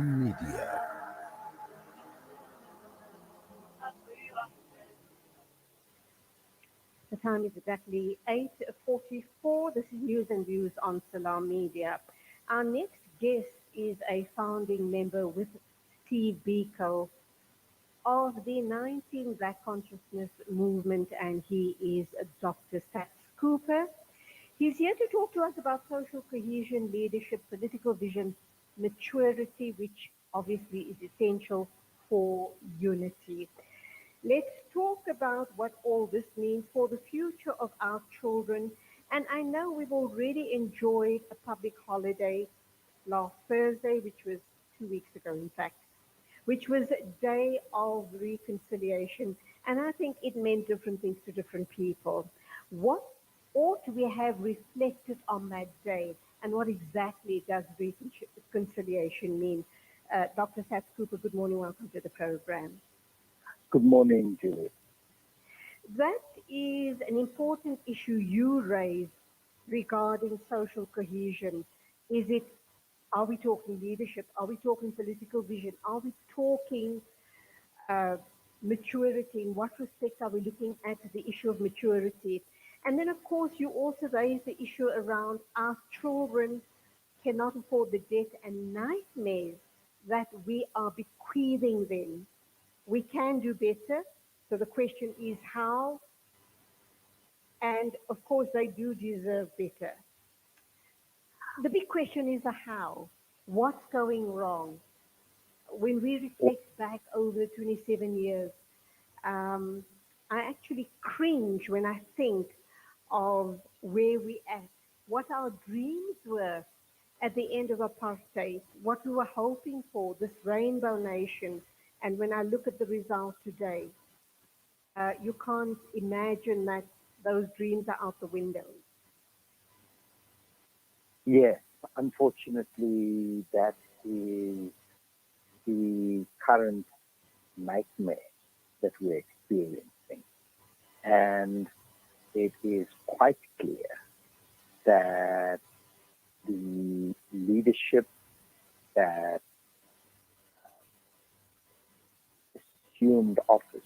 Media. The time is exactly 8:44. This is News and Views on Salam Media. Our next guest is a founding member with Steve Biko of the 19 Black Consciousness Movement, and he is Dr. Saths Cooper. He's here to talk to us about social cohesion, leadership, political vision, maturity, which obviously is essential for unity. Let's talk about what all this means for the future of our children. And I know we've already enjoyed a public holiday last Thursday, which was 2 weeks ago, in fact, which was Day of Reconciliation. And I think it meant different things to different people. What ought we have reflected on that day? And what exactly does reconciliation mean? Dr. Saths Cooper, good morning. Welcome to the program. Good morning, Julie. That is an important issue you raise regarding social cohesion. Is it, are we talking leadership? Are we talking political vision? Are we talking uh, maturity? In what respect are we looking at the issue of maturity? And then, of course, you also raise the issue around our children cannot afford the debt and nightmares that we are bequeathing them. We can do better. So the question is how, and of course, they do deserve better. The big question is the how. What's going wrong? When we reflect back over 27 years, um, I actually cringe when I think of where we at, what our dreams were at the end of apartheid, what we were hoping for, this rainbow nation. And when I look at the result today, you can't imagine that those dreams are out the window. Yes, unfortunately, that is the current nightmare that we're experiencing. And it is quite clear that the leadership that assumed office,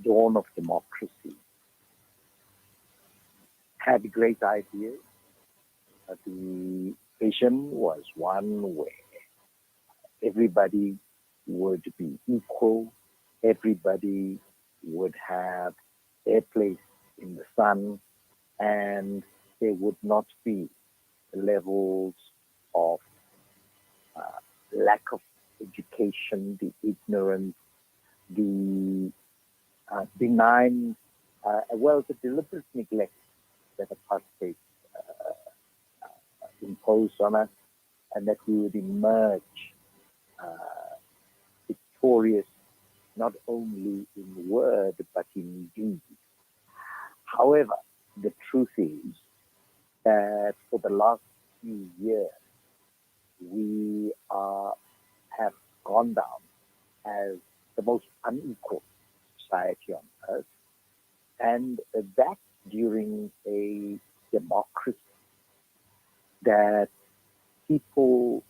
dawn of democracy, had great ideas. The vision was one where everybody would be equal, everybody would have their place in the sun, and there would not be levels of lack of education, the ignorance, the benign, the deliberate neglect that apartheid imposed on us, and that we would emerge victorious not only in word but in deed. However, the truth is that for the last few years, we have gone down as the most unequal society on earth, and that during a democracy that people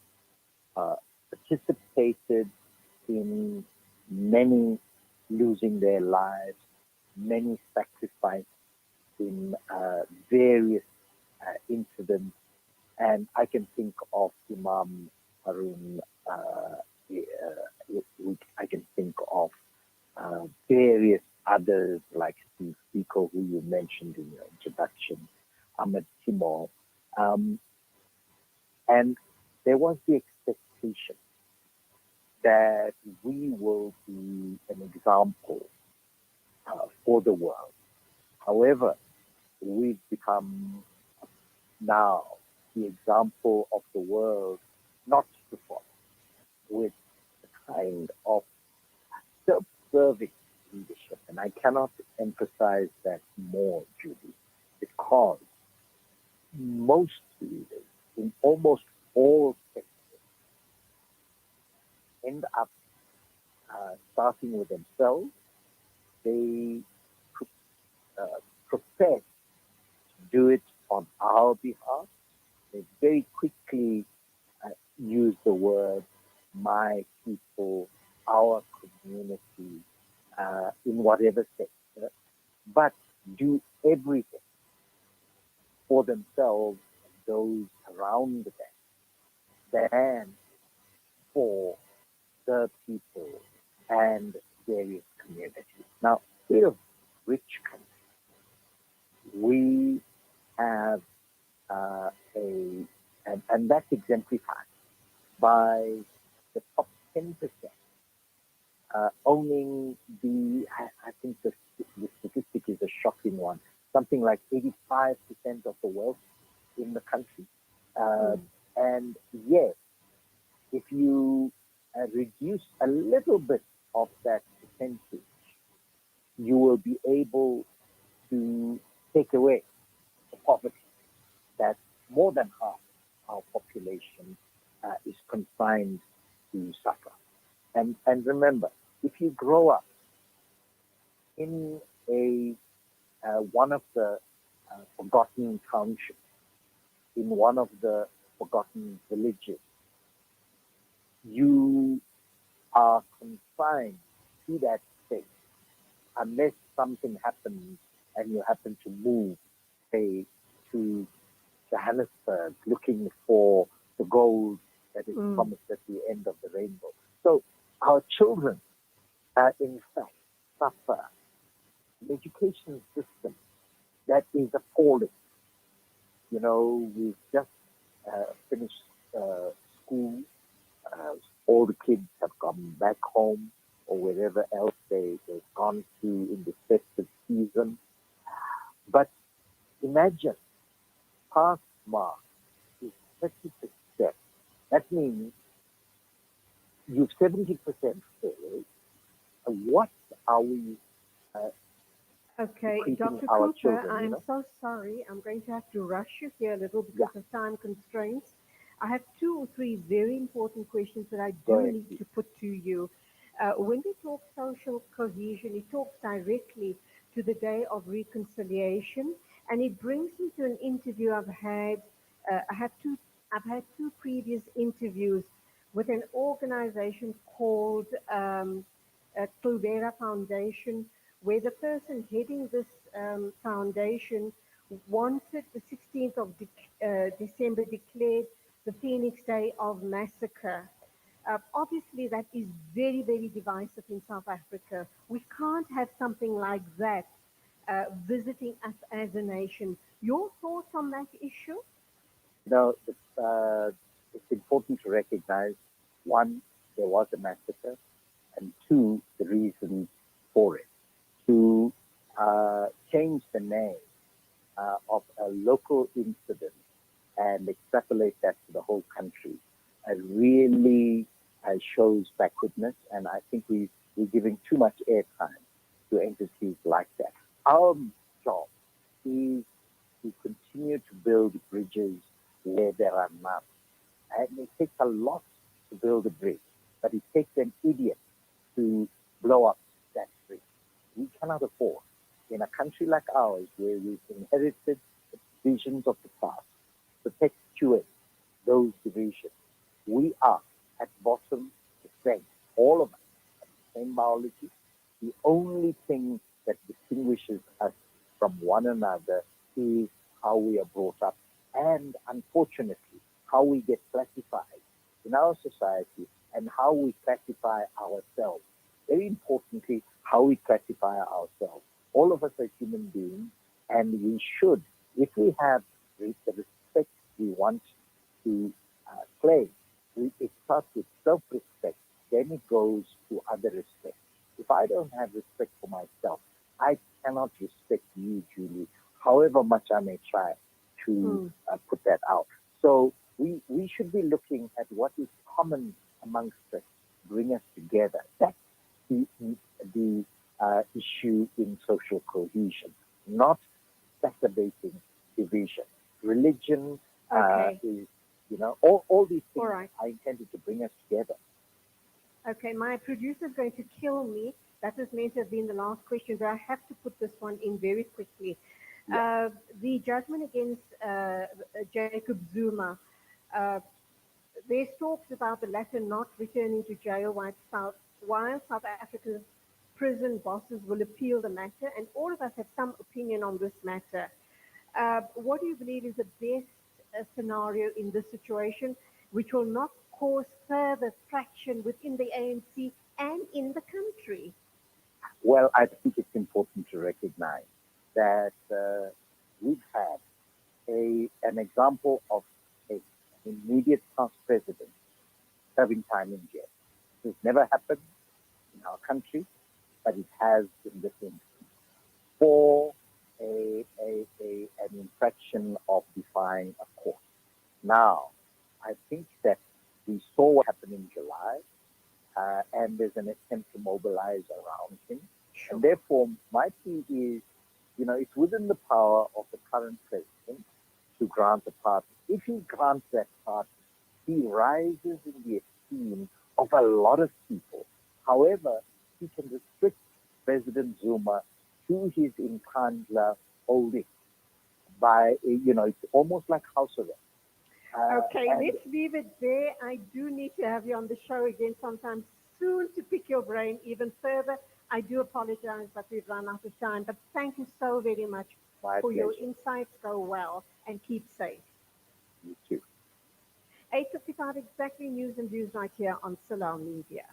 participated in many losing their lives, many sacrificed in various incidents. And I can think of Imam Harun, I can think of various others like Steve Biko, who you mentioned in your introduction, Ahmed Timor. Um, and there was the expectation that we will be an example for the world. However, we've become now the example of the world not to follow, with the kind of subservient leadership. And I cannot emphasize that more, Judy, because most leaders in almost all sectors end up starting with themselves. They profess to do it on our behalf. They very quickly use the word my people, our community, in whatever sector, but do everything for themselves and those around them than for the people and various communities. Now, we're a rich country. We have and that's exemplified by the top 10% owning I think the statistic is a shocking one, something like 85% of the wealth in the country. Uh, Mm. and yes, if you reduce a little bit of that percentage, you will be able to take away the poverty that more than half our population is confined to suffer. And remember, if you grow up in a one of the forgotten townships, in one of the forgotten villages, you are confined to that space unless something happens and you happen to move, say, to Johannesburg looking for the gold that is Mm. promised at the end of the rainbow. So our children, in fact, suffer an education system that is appalling. You know, we've just finished school. Uh, all the kids have gone back home or wherever else they've gone to in the festive season. But imagine pass mark is 30%. That means you've 70% failed. What are we uh, Okay, equipping Dr. our Cooper, children, you I'm know? so sorry. I'm going to have to rush you here a little Yeah, because of time constraints. I have two or three very important questions that I go do ahead, need please. to put to you. When we talk social cohesion, it talks directly to the Day of Reconciliation, and it brings me to an interview I've had. I have two. I've had two previous interviews with an organization called Klubera Foundation, where the person heading this foundation wanted the 16th of December declared the Phoenix Day of Massacre. Obviously, that is very, very divisive in South Africa. We can't have something like that visiting us as a nation. Your thoughts on that issue? You know, it's important to recognize one, there was a massacre, and two, the reasons for it. To change the name of a local incident and extrapolate that to the whole country really shows backwardness, and I think we're giving too much airtime to entities like that. Our job is to continue to build bridges where there are none. And it takes a lot to build a bridge, but it takes an idiot to blow up that bridge. We cannot afford, in a country like ours, where we've inherited the visions of the past, to perpetuate those divisions. We are at bottom the same. All of us have the same biology. The only thing that distinguishes us from one another is how we are brought up and, unfortunately, how we get classified in our society and how we classify ourselves. Very importantly, how we classify ourselves. All of us are human beings, and we should, if we have the respect we want to claim, it starts with self respect, then it goes to other respect. If I don't have respect for myself, I cannot respect you, Julie, however much I may try to Hmm. put that out. So we should be looking at what is common amongst us, bring us together. That's the issue in social cohesion, not exacerbating division. Religion Okay. is, all these All things right. are intended to bring us together. Okay, my producer is going to kill me. That was meant to have been the last question, but I have to put this one in very quickly. Yeah. The judgment against Jacob Zuma, uh, There's talks about the latter not returning to jail while South Africa's prison bosses will appeal the matter, and all of us have some opinion on this matter. What do you believe is the best scenario in this situation, which will not cause further fraction within the ANC and in the country? Well, I think it's important to recognize that we've had an example of an immediate past president serving time in jail. This never happened in our country, but it has in this instance for an infraction of defying a court. Now, I think that we saw what happened in July, and there's an attempt to mobilize around him. Sure. And therefore, my plea is, it's within the power of the current president to grant a pardon. If he grants that pardon, he rises in the esteem of a lot of people. However, he can restrict President Zuma to his Nkandla holding by, it's almost like house arrest. Okay, let's leave it there. I do need to have you on the show again sometime soon to pick your brain even further. I do apologize, but we've run out of time. But thank you so very much for your insights. Go well and keep safe. You too. 8:55 exactly, news and views right here on Solar Media.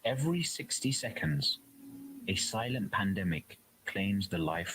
Every 60 seconds, a silent pandemic claims the life